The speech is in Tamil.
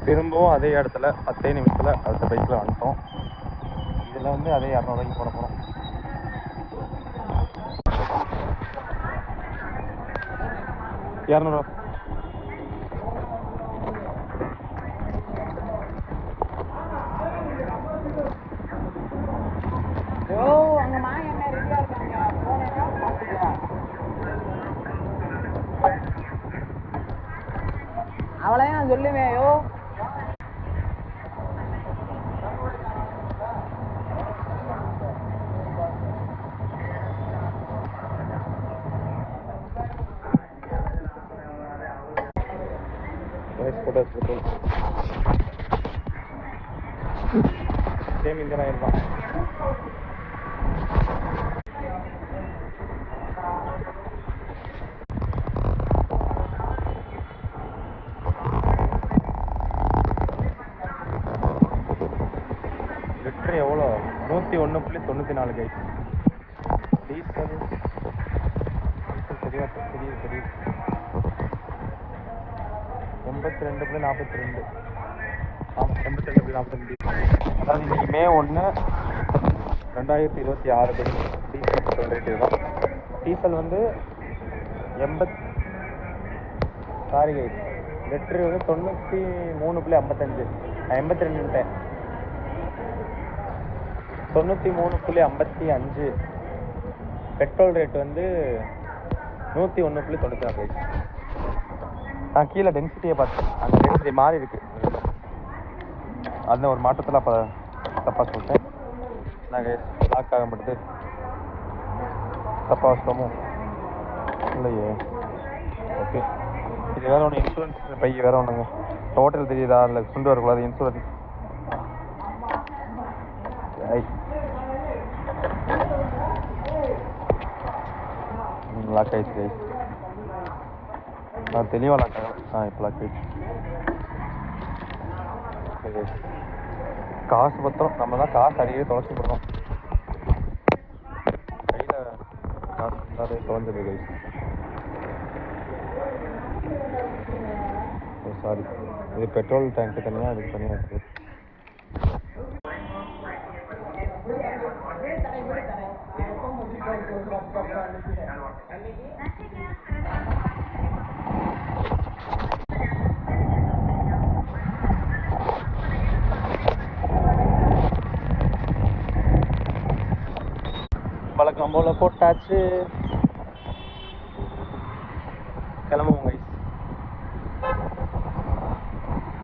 திரும்பவும் அதே இடத்துல 10 நிமிஷத்தில் அடுத்த பைக்கில் வந்துட்டோம். இதில் வந்து அதே 200 ரூபாய்க்கு போட போகிறோம். 200 ரூபா. அவளையும் நான் சொல்லுவேன். யோ சேம் இந்தியன் ஆயில் தான். லிட்டர் எவ்வளோ? 101.94 கை. டீசல் சரியா தெரியுது 82.42. 82.42. அதாவது இன்னைக்கு May 1, 2026 படி டீசல் ரேட்டு தான். டீசல் வந்து 83 லிட்டரு வந்து 93.55. 82 93.55. பெட்ரோல் ரேட் வந்து 101.96. நான் கீழே டென்சிட்டியை பார்த்தேன். அந்த டென்சிட்டி மாறி இருக்கு. அந்த ஒரு மாற்றத்தில் அப்போ தப்பாக சொல்லிட்டேன். நாங்கள் லாக் ஆக மாட்டேது. தப்பாக வச்சிட்டோமோ இல்லையே. ஓகே, இது வேறு ஒன்று. இன்சூரன்ஸ் பை வேறு ஒன்றுங்க. ஹோட்டல் தெரியுதா? இல்லை கொண்டு வரக்கூடாது இன்சூரன்ஸ். லாக் ஆயிடுச்சு. நான் தெளிவாக லாக் ஆகலை. இப்போ லாக் ஆயிடுச்சு. காசு பத்திரம். நம்ம தான் காசு அடிக்கடி தொலைச்சி போடுறோம். கையில் காசு இருந்தாலே தொலைஞ்சது கை. சாரி, இது பெட்ரோல் டேங்க்கு தனியாக, அதுக்கு தனியாக இருக்குது. வழக்கம் போல் போட்டாச்சு.